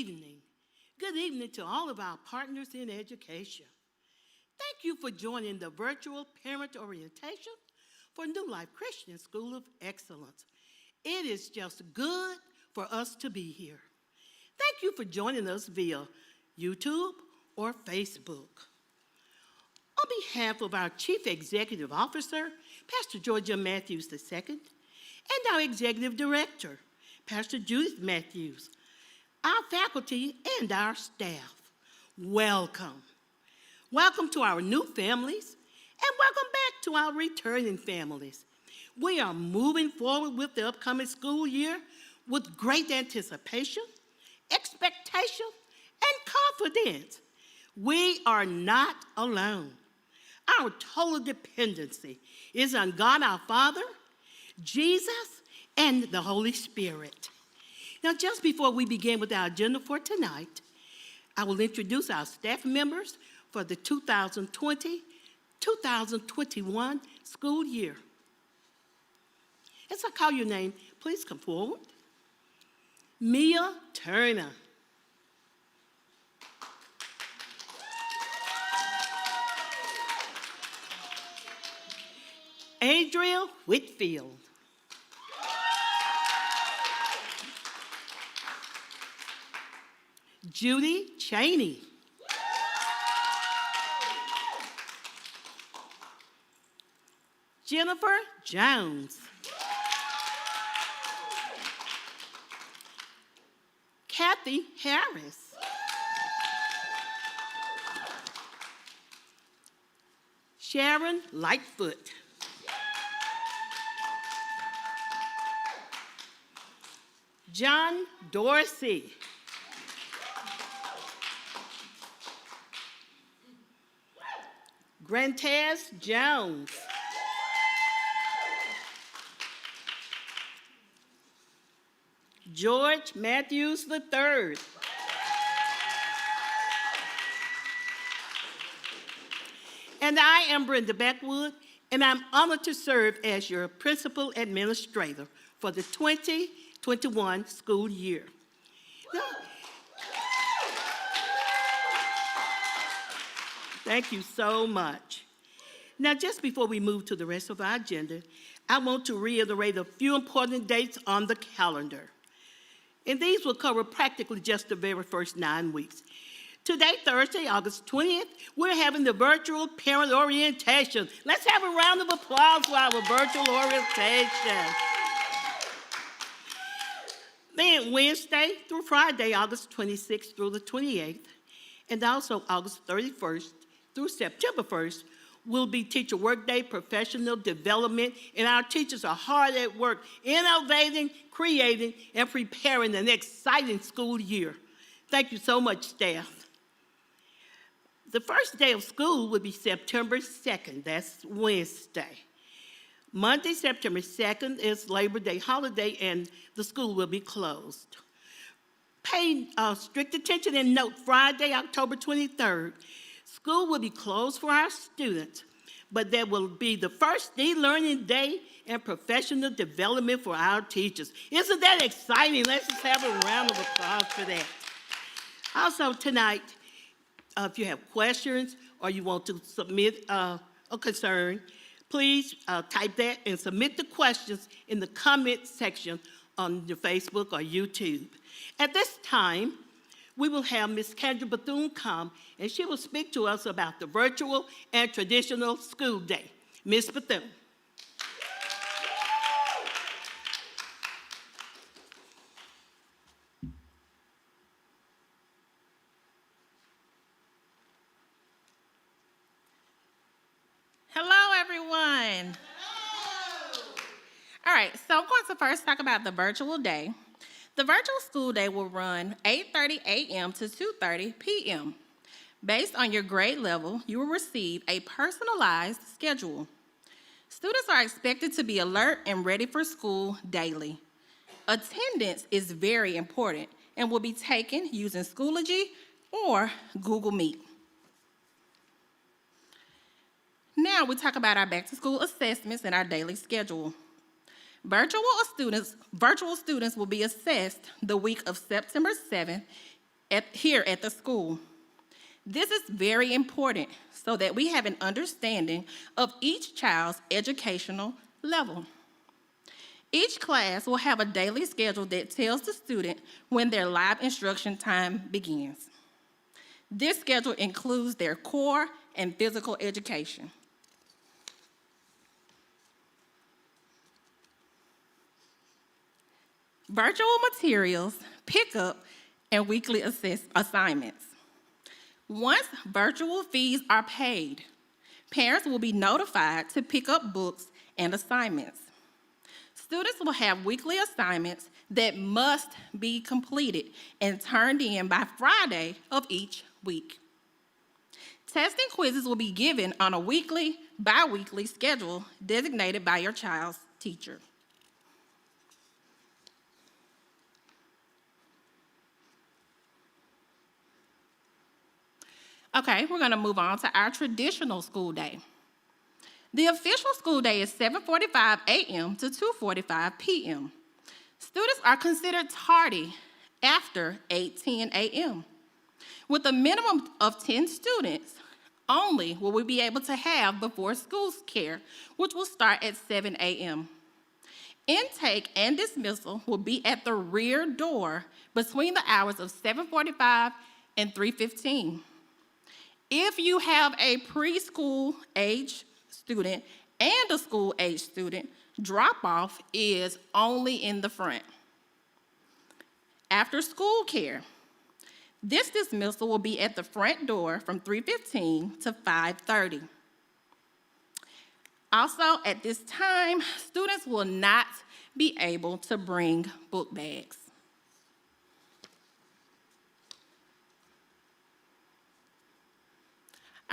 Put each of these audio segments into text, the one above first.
evening. Good evening to all of our partners in education. Thank you for joining the virtual parent orientation for New Life Christian School of Excellence. It is just good for us to be here. Thank you for joining us via YouTube or Facebook. On behalf of our Chief Executive Officer, Pastor Georgia Matthews II, and our Executive Director, Pastor Judith Matthews, our faculty, and our staff, welcome. Welcome to our new families, and welcome back to our returning families. We are moving forward with the upcoming school year with great anticipation, expectation, and confidence. We are not alone. Our total dependency is on God our Father, Jesus, and the Holy Spirit. Now, just before we begin with our agenda for tonight, I will introduce our staff members for the 2020-2021 school year. As I call your name, please come forward. Mia Turner. Adriel Whitfield. Judy Cheney. Jennifer Jones. Kathy Harris. Sharon Lightfoot. John Dorsey. Grantez Jones. George Matthews III. And I am Brenda Beckwood, and I'm honored to serve as your principal administrator for the 2021 school year. Thank you so much. Now, just before we move to the rest of our agenda, I want to reiterate a few important dates on the calendar. And these will cover practically just the very first 9 weeks. Today, Thursday, August 20th, we're having the virtual parent orientation. Let's have a round of applause for our virtual orientation. Then Wednesday through Friday, August 26th through the 28th, and also August 31st through September 1st, will be Teacher Workday Professional Development, and our teachers are hard at work innovating, creating, and preparing an exciting school year. Thank you so much, staff. The first day of school will be September 2nd. That's Wednesday. Monday, September 2nd is Labor Day holiday, and the school will be closed. Pay strict attention and note Friday, October 23rd. School will be closed for our students, but there will be the first e-learning day and professional development for our teachers. Isn't that exciting? Let's just have a round of applause for that. Also tonight, if you have questions or you want to submit a concern, please type that and submit the questions in the comment section on your Facebook or YouTube. At this time, we will have Ms. Kendra Bethune come, and she will speak to us about the virtual and traditional school day. Ms. Bethune. Hello, everyone. Hello. All right, so I'm going to first talk about the virtual day. The virtual school day will run 8:30 a.m. to 2:30 p.m. Based on your grade level, you will receive a personalized schedule. Students are expected to be alert and ready for school daily. Attendance is very important and will be taken using Schoology or Google Meet. Now we talk about our back-to-school assessments and our daily schedule. Virtual students will be assessed the week of September 7th here at the school. This is very important so that we have an understanding of each child's educational level. Each class will have a daily schedule that tells the student when their live instruction time begins. This schedule includes their core and physical education. Virtual materials, pickup, and weekly assignments. Once virtual fees are paid, parents will be notified to pick up books and assignments. Students will have weekly assignments that must be completed and turned in by Friday of each week. Testing quizzes will be given on a weekly, bi-weekly schedule designated by your child's teacher. Okay, we're going to move on to our traditional school day. The official school day is 7:45 a.m. to 2:45 p.m. Students are considered tardy after 8:10 a.m. With a minimum of 10 students, only will we be able to have before school care, which will start at 7 a.m. Intake and dismissal will be at the rear door between the hours of 7:45 and 3:15. If you have a preschool age student and a school age student, drop-off is only in the front. After school care, this dismissal will be at the front door from 3:15 to 5:30. Also, at this time, students will not be able to bring book bags.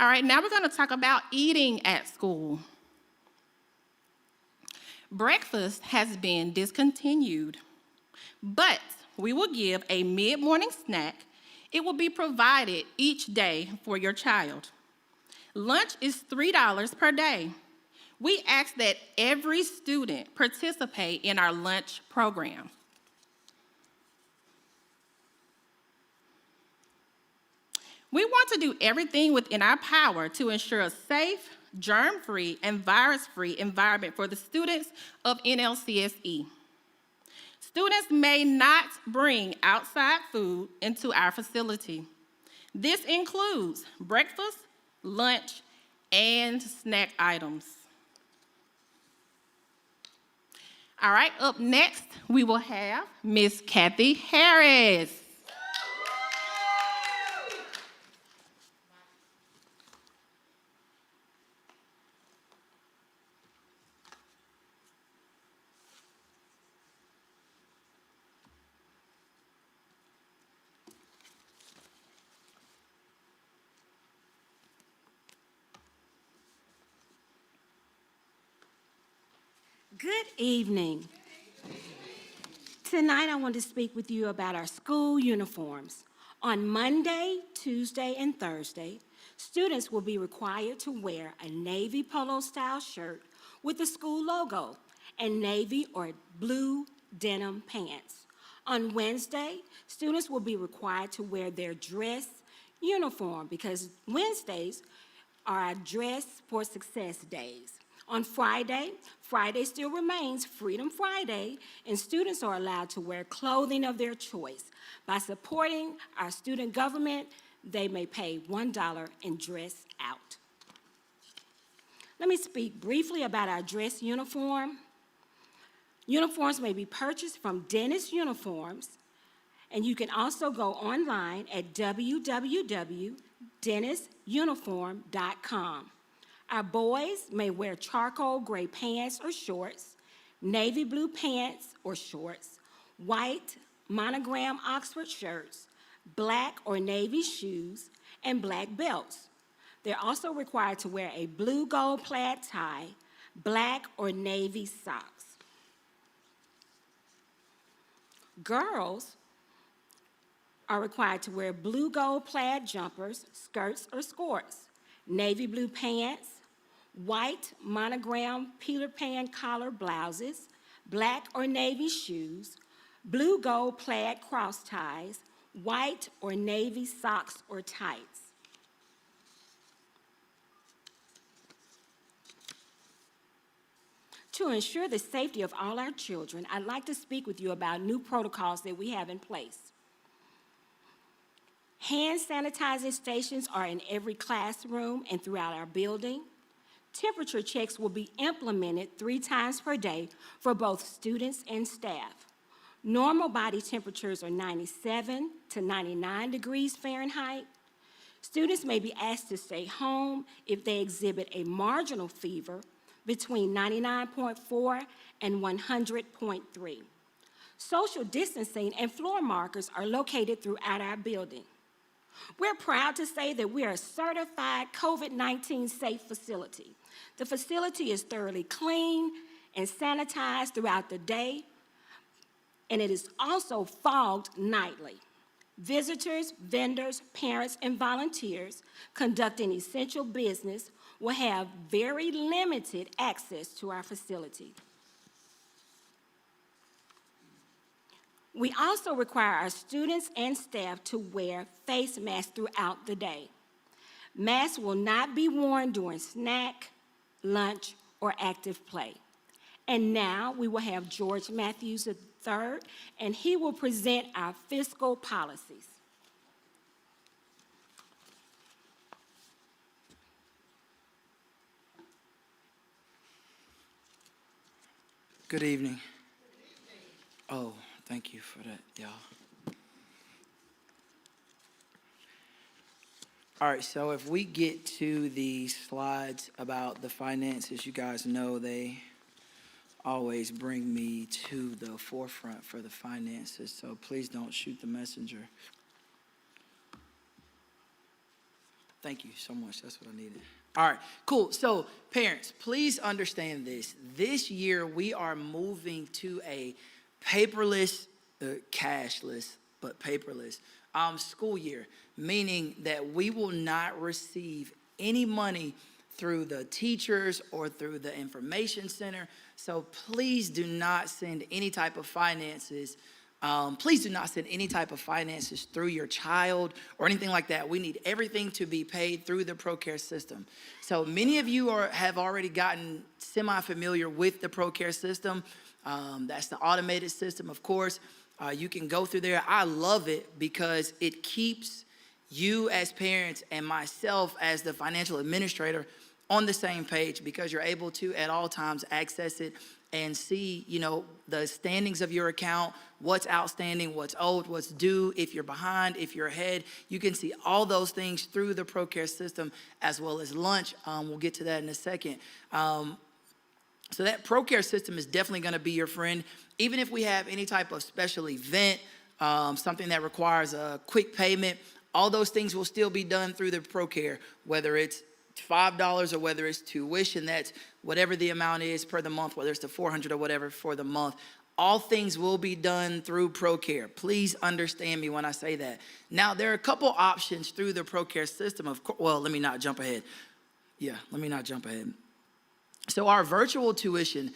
All right, now we're going to talk about eating at school. Breakfast has been discontinued, but we will give a mid-morning snack. It will be provided each day for your child. Lunch is $3 per day. We ask that every student participate in our lunch program. We want to do everything within our power to ensure a safe, germ-free, and virus-free environment for the students of NLCSE. Students may not bring outside food into our facility. This includes breakfast, lunch, and snack items. All right, up next, we will have Miss Kathy Harris. Good evening. Tonight I want to speak with you about our school uniforms. On Monday, Tuesday, and Thursday, students will be required to wear a navy polo style shirt with the school logo and navy or blue denim pants. On Wednesday, students will be required to wear their dress uniform because Wednesdays are our dress for success days. On Friday still remains Freedom Friday, and students are allowed to wear clothing of their choice. By supporting our student government, they may pay $1 and dress out. Let me speak briefly about our dress uniform. Uniforms may be purchased from Dennis Uniforms, and you can also go online at www.dennisuniform.com. Our boys may wear charcoal gray pants or shorts, navy blue pants or shorts, white monogram Oxford shirts, black or navy shoes, and black belts. They're also required to wear a blue gold plaid tie, black or navy socks. Girls are required to wear blue gold plaid jumpers, skirts, or skirts, navy blue pants, white monogram Peter Pan collar blouses, black or navy shoes, blue gold plaid cross ties, white or navy socks or tights. To ensure the safety of all our children, I'd like to speak with you about new protocols that we have in place. Hand sanitizing stations are in every classroom and throughout our building. Temperature checks will be implemented 3 times per day for both students and staff. Normal body temperatures are 97 to 99 degrees Fahrenheit. Students may be asked to stay home if they exhibit a marginal fever between 99.4 and 100.3. Social distancing and floor markers are located throughout our building. We're proud to say that we are a certified COVID-19 safe facility. The facility is thoroughly clean and sanitized throughout the day, and it is also fogged nightly. Visitors, vendors, parents, and volunteers conducting essential business will have very limited access to our facility. We also require our students and staff to wear face masks throughout the day. Masks will not be worn during snack, lunch, or active play. And now we will have George Matthews III, and he will present our fiscal policies. Good evening. Oh, thank you for that, y'all. All right, so if we get to the slides about the finances, you guys know they always bring me to the forefront for the finances, so please don't shoot the messenger. Thank you so much. That's what I needed. All right, cool. So parents, please understand this. This year, we are moving to a paperless, cashless, but paperless school year, meaning that we will not receive any money through the teachers or through the information center. So please do not send any type of finances. Please do not send any type of finances through your child or anything like that. We need everything to be paid through the ProCare system. So many of you have already gotten semi-familiar with the ProCare system. That's the automated system, of course. You can go through there. I love it because it keeps you as parents and myself as the financial administrator on the same page, because you're able to at all times access it and see, the standings of your account, what's outstanding, what's owed, what's due, if you're behind, if you're ahead. You can see all those things through the ProCare system, as well as lunch. We'll get to that in a second. So that ProCare system is definitely going to be your friend. Even if we have any type of special event, something that requires a quick payment, all those things will still be done through the ProCare, whether it's $5 or whether it's tuition, that's whatever the amount is per the month, whether it's the $400 or whatever for the month. All things will be done through ProCare. Please understand me when I say that. Now, there are a couple options through the ProCare system. Well, let me not jump ahead. So our virtual tuition,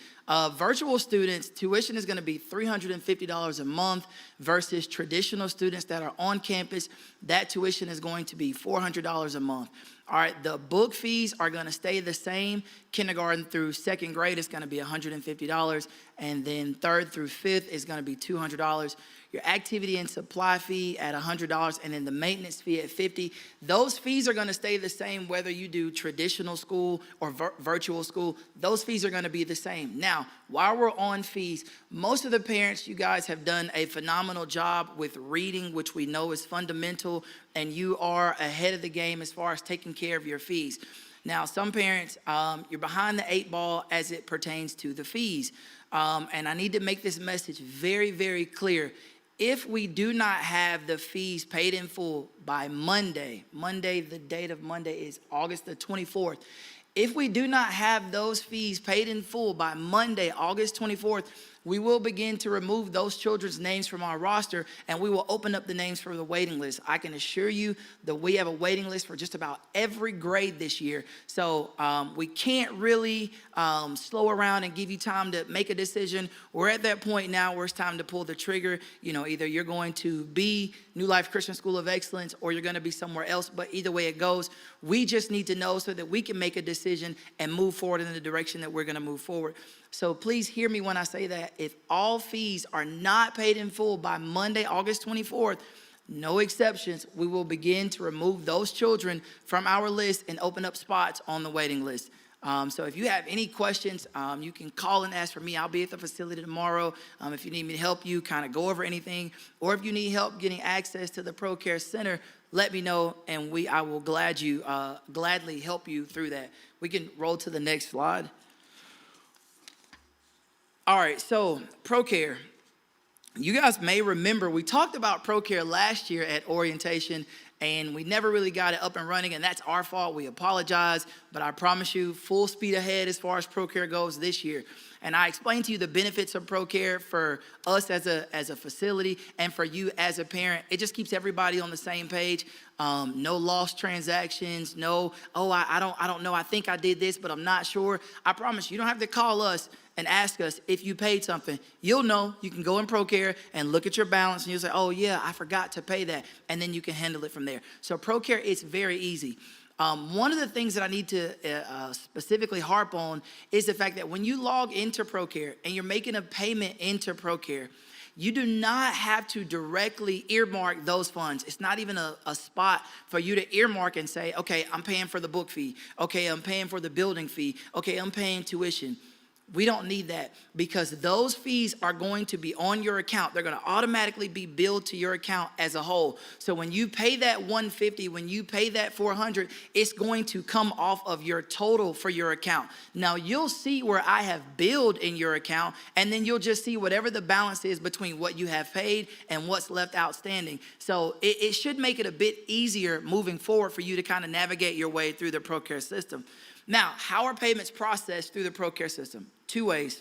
virtual students, tuition is going to be $350 a month versus traditional students that are on campus. That tuition is going to be $400 a month. All right, the book fees are going to stay the same. Kindergarten through second grade is going to be $150, and then third through fifth is going to be $200. Your activity and supply fee at $100, and then the maintenance fee at $50. Those fees are going to stay the same whether you do traditional school or virtual school. Those fees are going to be the same. Now, while we're on fees, most of the parents, you guys have done a phenomenal job with reading, which we know is fundamental, and you are ahead of the game as far as taking care of your fees. Now, some parents, you're behind the 8 ball as it pertains to the fees. And I need to make this message very, very clear. If we do not have the fees paid in full by Monday, the date of Monday is August the 24th. If we do not have those fees paid in full by Monday, August 24th, we will begin to remove those children's names from our roster, and we will open up the names for the waiting list. I can assure you that we have a waiting list for just about every grade this year. So we can't really slow around and give you time to make a decision. We're at that point now where it's time to pull the trigger. You know, either you're going to be New Life Christian School of Excellence or you're going to be somewhere else. But either way it goes, we just need to know so that we can make a decision and move forward in the direction that we're going to move forward. So please hear me when I say that. If all fees are not paid in full by Monday, August 24th, no exceptions, we will begin to remove those children from our list and open up spots on the waiting list. So if you have any questions, you can call and ask for me. I'll be at the facility tomorrow. If you need me to help you kind of go over anything, or if you need help getting access to the ProCare Center, let me know, and I will gladly help you through that. We can roll to the next slide. All right, so ProCare. You guys may remember we talked about ProCare last year at orientation, and we never really got it up and running, and that's our fault. We apologize, but I promise you, full speed ahead as far as ProCare goes this year. And I explained to you the benefits of ProCare for us as a facility and for you as a parent. It just keeps everybody on the same page. No lost transactions. No, I don't know. I think I did this, but I'm not sure. I promise you don't have to call us and ask us if you paid something. You'll know. You can go in ProCare and look at your balance, and you'll say, oh yeah, I forgot to pay that. And then you can handle it from there. So ProCare, it's very easy. One of the things that I need to specifically harp on is the fact that when you log into ProCare and you're making a payment into ProCare, you do not have to directly earmark those funds. It's not even a spot for you to earmark and say, okay, I'm paying for the book fee. Okay, I'm paying for the building fee. Okay, I'm paying tuition. We don't need that, because those fees are going to be on your account. They're going to automatically be billed to your account as a whole. So when you pay that $150, when you pay that $400, it's going to come off of your total for your account. Now you'll see where I have billed in your account, and then you'll just see whatever the balance is between what you have paid and what's left outstanding. So it should make it a bit easier moving forward for you to kind of navigate your way through the ProCare system. Now, how are payments processed through the ProCare system? Two ways.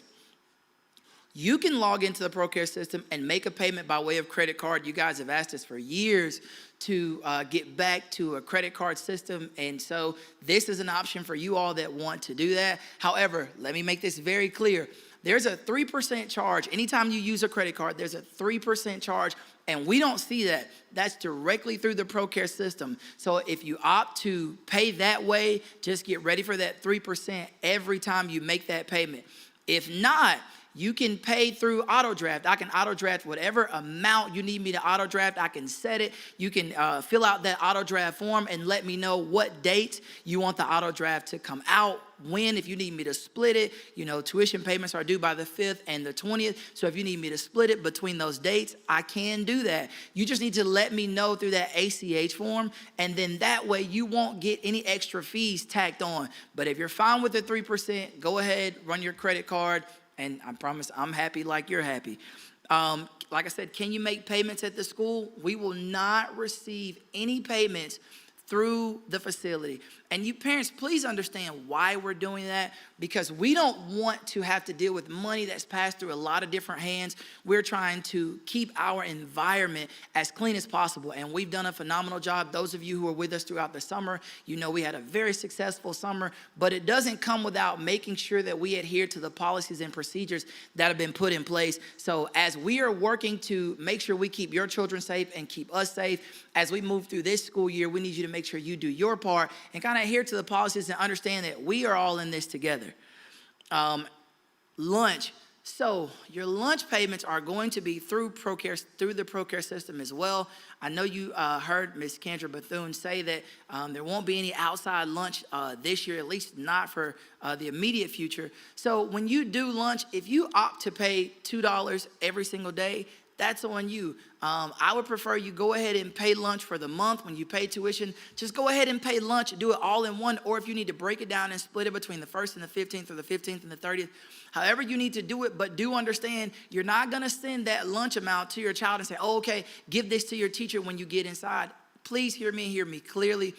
You can log into the ProCare system and make a payment by way of credit card. You guys have asked us for years to get back to a credit card system, and so this is an option for you all that want to do that. However, let me make this very clear. There's a 3% charge. Anytime you use a credit card, there's a 3% charge, and we don't see that. That's directly through the ProCare system. So if you opt to pay that way, just get ready for that 3% every time you make that payment. If not, you can pay through auto draft. I can auto draft whatever amount you need me to auto draft. I can set it. You can fill out that auto draft form and let me know what date you want the auto draft to come out. When, if you need me to split it, you know, tuition payments are due by the 5th and the 20th. So if you need me to split it between those dates, I can do that. You just need to let me know through that ACH form, and then that way you won't get any extra fees tacked on. But if you're fine with the 3%, go ahead, run your credit card, and I promise I'm happy like you're happy. Like I said, can you make payments at the school? We will not receive any payments through the facility. And you parents, please understand why we're doing that, because we don't want to have to deal with money that's passed through a lot of different hands. We're trying to keep our environment as clean as possible, and we've done a phenomenal job. Those of you who were with us throughout the summer, you know we had a very successful summer, but it doesn't come without making sure that we adhere to the policies and procedures that have been put in place. So as we are working to make sure we keep your children safe and keep us safe, as we move through this school year, we need you to make sure you do your part and kind of adhere to the policies and understand that we are all in this together. Lunch. So your lunch payments are going to be through the ProCare system as well. I know you heard Ms. Kendra Bethune say that there won't be any outside lunch this year, at least not for the immediate future. So when you do lunch, if you opt to pay $2 every single day, that's on you. I would prefer you go ahead and pay lunch for the month. When you pay tuition, just go ahead and pay lunch, do it all in one, or if you need to break it down and split it between the 1st and the 15th, or the 15th and the 30th, however you need to do it. But do understand, you're not gonna send that lunch amount to your child and say, oh, okay, give this to your teacher when you get inside. Please hear me clearly.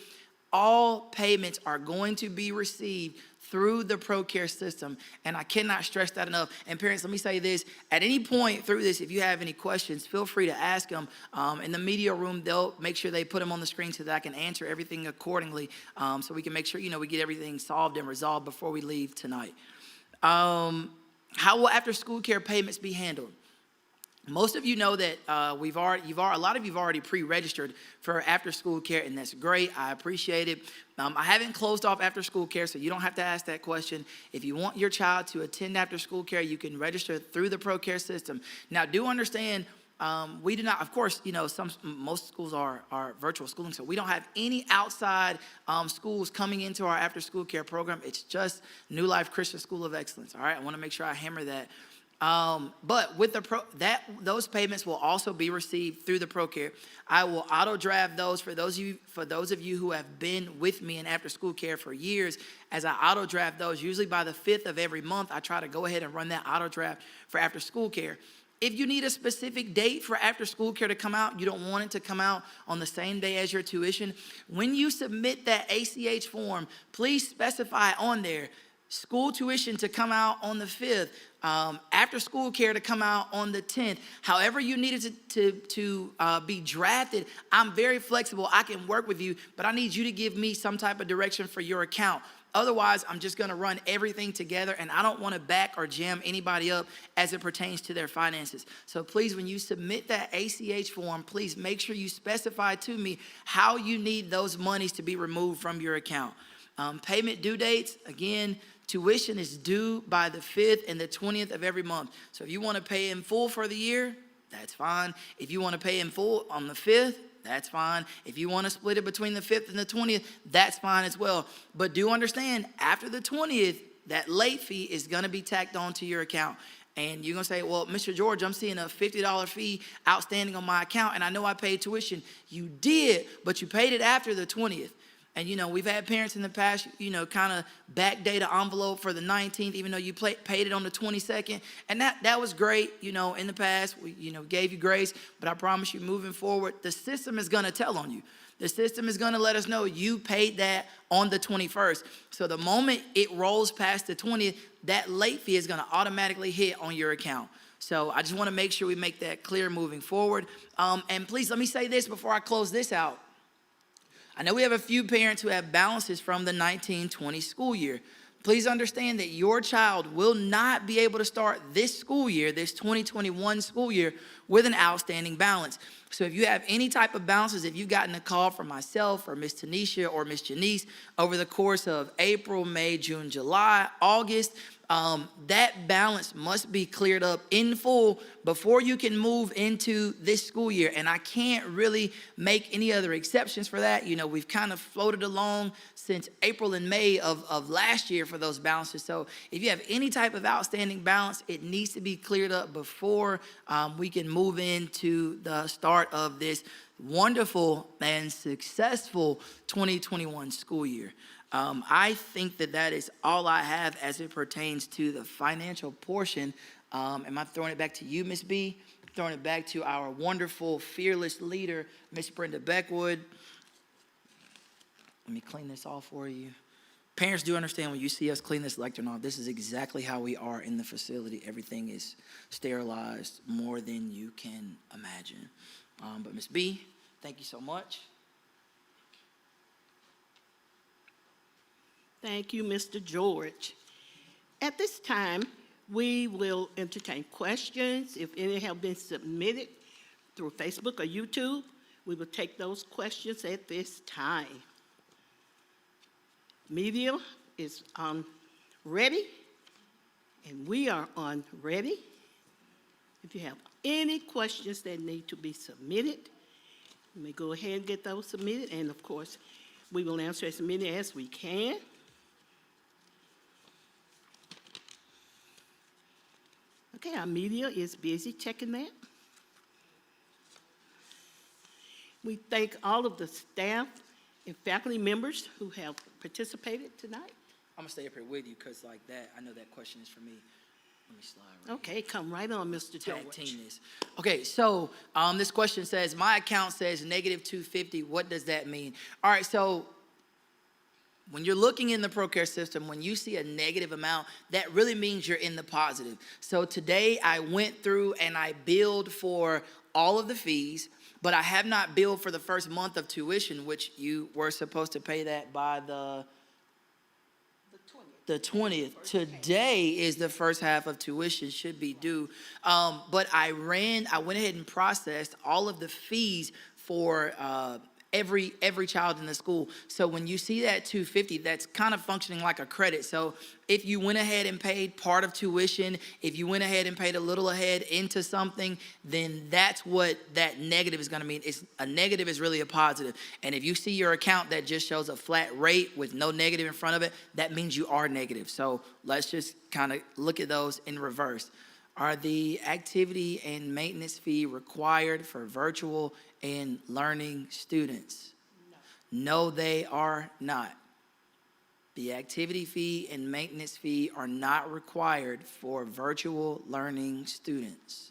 all payments are going to be received through the ProCare system, and I cannot stress that enough. And parents, let me say this, at any point through this, if you have any questions, feel free to ask them. In the media room, they'll make sure they put them on the screen so that I can answer everything accordingly, so we can make sure, we get everything solved and resolved before we leave tonight. How will after-school care payments be handled? Most of you know that a lot of you have already pre-registered for after-school care, and that's great. I appreciate it. I haven't closed off after-school care, so you don't have to ask that question. If you want your child to attend after-school care, you can register through the ProCare system. Now, do understand, we do not, of course, most schools are virtual schooling, so we don't have any outside schools coming into our after-school care program. It's just New Life Christian School of Excellence. All right, I want to make sure I hammer that. But with those payments will also be received through the ProCare. I will auto draft those for those of you who have been with me in after school care for years. As I auto draft those, usually by the 5th of every month, I try to go ahead and run that auto draft for after school care. If you need a specific date for after school care to come out, you don't want it to come out on the same day as your tuition, when you submit that ACH form, please specify on there school tuition to come out on the 5th, after school care to come out on the 10th. However you need it to be drafted, I'm very flexible. I can work with you, but I need you to give me some type of direction for your account. Otherwise, I'm just gonna run everything together, and I don't wanna back or jam anybody up as it pertains to their finances. So please, when you submit that ACH form, please make sure you specify to me how you need those monies to be removed from your account. Payment due dates, again, tuition is due by the 5th and the 20th of every month. So if you want to pay in full for the year, that's fine. If you want to pay in full on the 5th, that's fine. If you want to split it between the 5th and the 20th, that's fine as well. But do understand, after the 20th, that late fee is going to be tacked on to your account. And you're going to say, well, Mr. George, I'm seeing a $50 fee outstanding on my account, and I know I paid tuition. You did, but you paid it after the 20th. And, we've had parents in the past, kind of backdate an envelope for the 19th, even though you paid it on the 22nd. And that was great, in the past. We, gave you grace. But I promise you, moving forward, the system is going to tell on you. The system is going to let us know you paid that on the 21st. So the moment it rolls past the 20th, that late fee is going to automatically hit on your account. So I just want to make sure we make that clear moving forward. And please, let me say this before I close this out. I know we have a few parents who have balances from the 19-20 school year. Please understand that your child will not be able to start this school year, this 2021 school year, with an outstanding balance. So if you have any type of balances, if you've gotten a call from myself or Miss Tanisha or Miss Janice over the course of April, May, June, July, August, that balance must be cleared up in full before you can move into this school year. And I can't really make any other exceptions for that. We've kind of floated along since April and May of last year for those balances. So if you have any type of outstanding balance, it needs to be cleared up before we can move into the start of this wonderful and successful 2021 school year. I think that is all I have as it pertains to the financial portion. Am I throwing it back to you, Miss B? Throwing it back to our wonderful, fearless leader, Miss Brenda Beckwood. Let me clean this off for you. Parents do understand when you see us clean this lectern off, this is exactly how we are in the facility. Everything is sterilized more than you can imagine. But Miss B, thank you so much. Thank you, Mr. George. At this time, we will entertain questions. If any have been submitted through Facebook or YouTube, we will take those questions at this time. Media is on ready, and we are on ready. If you have any questions that need to be submitted, you may go ahead and get those submitted, and of course, we will answer as many as we can. Okay, our media is busy checking that. We thank all of the staff and faculty members who have participated tonight. I'm gonna stay up here with you because like that, I know that question is for me. Let me slide right Okay, come right on, Mr. tag George. team this. Okay, so this question says, my account says -250. What does that mean? All right, so When you're looking in the ProCare system, when you see a negative amount, that really means you're in the positive. So today I went through and I billed for all of the fees, but I have not billed for the first month of tuition, which you were supposed to pay that by the 20th. Today is the first half of tuition should be due. But I went ahead and processed all of the fees for every child in the school. So when you see that 250, that's kind of functioning like a credit. So if you went ahead and paid part of tuition, if you went ahead and paid a little ahead into something, then that's what that negative is going to mean. A negative is really a positive. And if you see your account that just shows a flat rate with no negative in front of it, that means you are negative. So let's just kind of look at those in reverse. Are the activity and maintenance fee required for virtual and learning students? No, they are not. The activity fee and maintenance fee are not required for virtual learning students.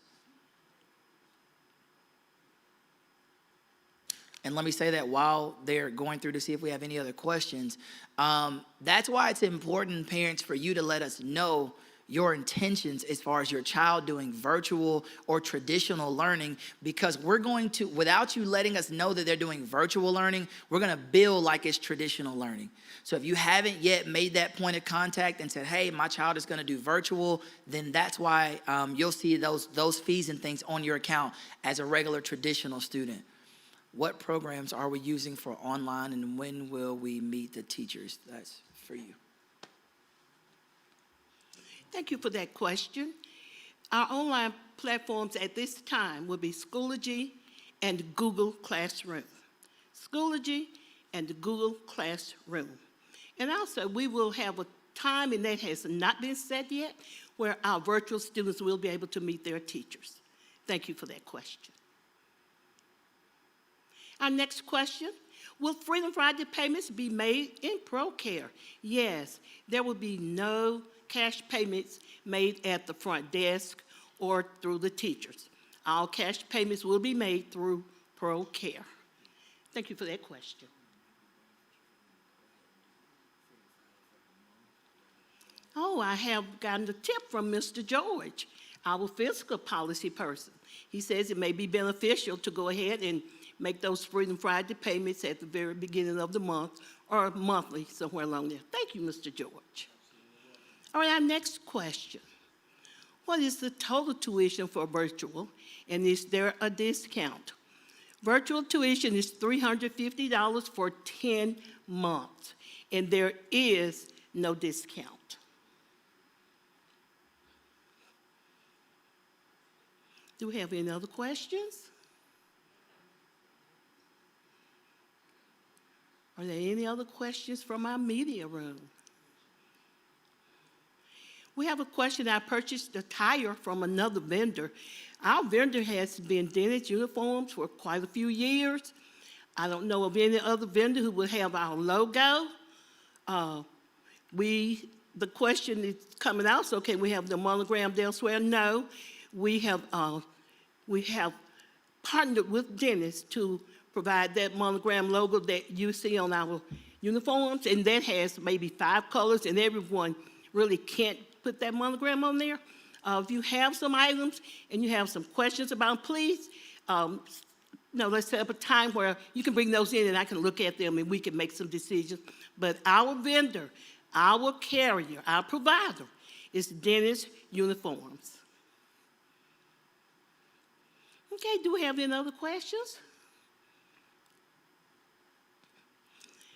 And let me say that while they're going through to see if we have any other questions. That's why it's important, parents, for you to let us know your intentions as far as your child doing virtual or traditional learning, because we're going to, without you letting us know that they're doing virtual learning, we're going to bill like it's traditional learning. So if you haven't yet made that point of contact and said, hey, my child is going to do virtual, then that's why you'll see those fees and things on your account as a regular traditional student. What programs are we using for online, and when will we meet the teachers? That's for you. Thank you for that question. Our online platforms at this time will be Schoology and Google Classroom. Schoology and Google Classroom. And also, we will have a time, and that has not been set yet, where our virtual students will be able to meet their teachers. Thank you for that question. Our next question, will Freedom Friday payments be made in ProCare? Yes, there will be no cash payments made at the front desk or through the teachers. All cash payments will be made through ProCare. Thank you for that question. Oh, I have gotten a tip from Mr. George, our fiscal policy person. He says it may be beneficial to go ahead and make those Freedom Friday payments at the very beginning of the month or monthly, somewhere along there. Thank you, Mr. George. All right, our next question. What is the total tuition for virtual, and is there a discount? Virtual tuition is $350 for 10 months, and there is no discount. Do we have any other questions? Are there any other questions from our media room? We have a question. I purchased a tire from another vendor. Our vendor has been Dennis Uniforms for quite a few years. I don't know of any other vendor who would have our logo. The question is coming out, so can we have the monogrammed elsewhere? No. We have partnered with Dennis to provide that monogram logo that you see on our uniforms, and that has maybe 5 colors, and everyone really can't put that monogram on there. If you have some items and you have some questions about them, please, let's set up a time where you can bring those in and I can look at them and we can make some decisions. But our vendor, our carrier, our provider is Dennis Uniforms. Okay, do we have any other questions?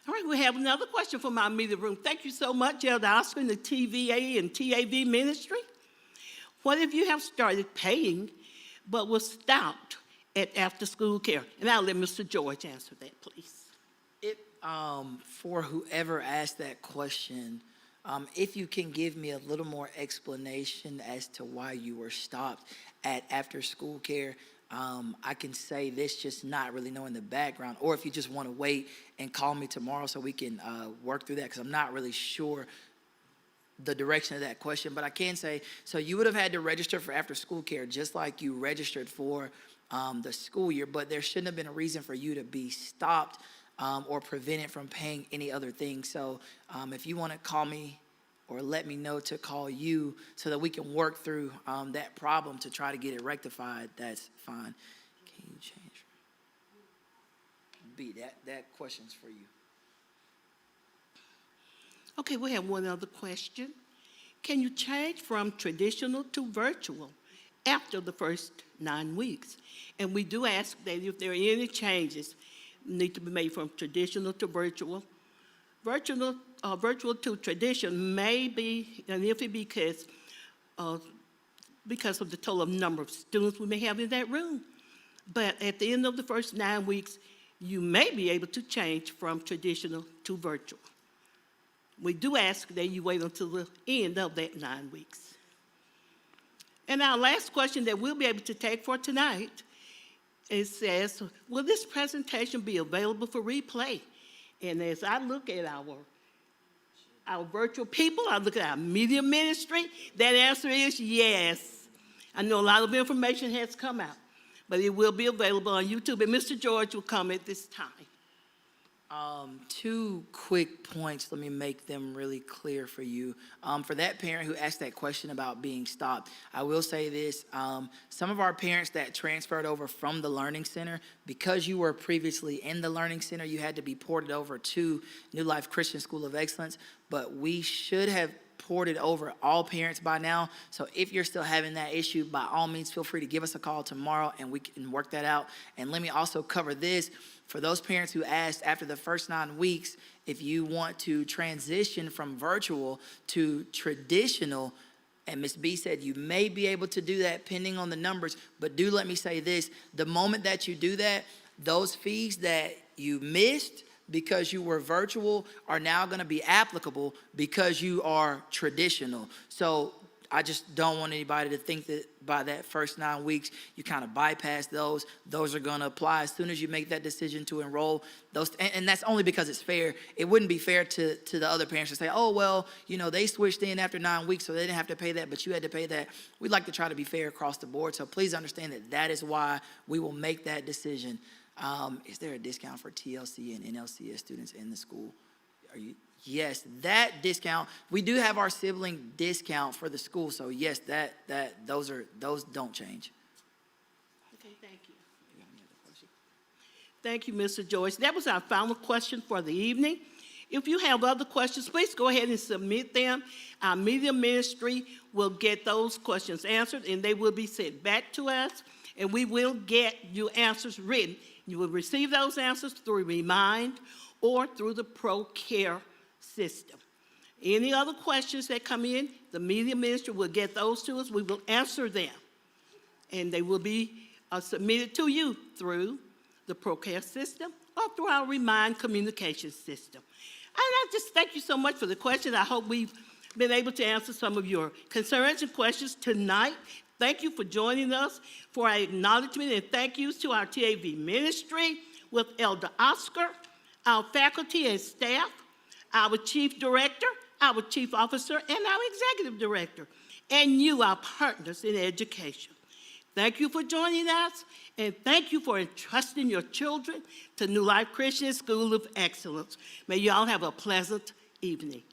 All right, we have another question from our media room. Thank you so much, Elder Oscar and the TVA and TAV ministry. What if you have started paying but was stopped at after-school care? And I'll let Mr. George answer that, please. For whoever asked that question, if you can give me a little more explanation as to why you were stopped at after-school care, I can say this just not really knowing the background, or if you just want to wait and call me tomorrow so we can work through that, because I'm not really sure the direction of that question. But I can say, so you would have had to register for after school care just like you registered for the school year, but there shouldn't have been a reason for you to be stopped or prevented from paying any other thing. So if you want to call me or let me know to call you so that we can work through that problem to try to get it rectified, that's fine. Can you change? B, that question's for you. Okay, we have one other question. Can you change from traditional to virtual after the first 9 weeks? And we do ask that if there are any changes need to be made from traditional to virtual. Virtual to tradition may be an iffy because of the total number of students we may have in that room. But at the end of the first 9 weeks, you may be able to change from traditional to virtual. We do ask that you wait until the end of that 9 weeks. And our last question that we'll be able to take for tonight, it says, will this presentation be available for replay? And as I look at our virtual people, I look at our media ministry, that answer is yes. I know a lot of information has come out, but it will be available on YouTube. And Mr. George will come at this time. 2 quick points. Let me make them really clear for you. For that parent who asked that question about being stopped, I will say this. Some of our parents that transferred over from the Learning Center, because you were previously in the Learning Center, you had to be ported over to New Life Christian School of Excellence, but we should have ported over all parents by now. So if you're still having that issue, by all means, feel free to give us a call tomorrow and we can work that out. And let me also cover this. For those parents who asked after the first 9 weeks, if you want to transition from virtual to traditional, and Ms. B said you may be able to do that pending on the numbers, but do let me say this, the moment that you do that, those fees that you missed because you were virtual are now going to be applicable because you are traditional. So I just don't want anybody to think that by that first 9 weeks, you kind of bypass those. Those are going to apply as soon as you make that decision to enroll. And that's only because it's fair. It wouldn't be fair to the other parents to say, oh, well, you know, they switched in after 9 weeks, so they didn't have to pay that, but you had to pay that. We'd like to try to be fair across the board. So please understand that that is why we will make that decision. Is there a discount for TLC and NLCS students in the school? Yes, that discount. We do have our sibling discount for the school, so yes, those don't change. Okay, thank you. Thank you, Mr. George. That was our final question for the evening. If you have other questions, please go ahead and submit them. Our media ministry will get those questions answered, and they will be sent back to us, and we will get your answers written. You will receive those answers through Remind or through the ProCare system. Any other questions that come in, the media ministry will get those to us. We will answer them, and they will be submitted to you through the ProCare system or through our Remind communication system. And I just thank you so much for the questions. I hope we've been able to answer some of your concerns and questions tonight. Thank you for joining us for our acknowledgement, and thank you to our TAV ministry with Elder Oscar, our faculty and staff, our chief director, our chief officer, and our executive director, and you, our partners in education. Thank you for joining us, and thank you for entrusting your children to New Life Christian School of Excellence. May you all have a pleasant evening.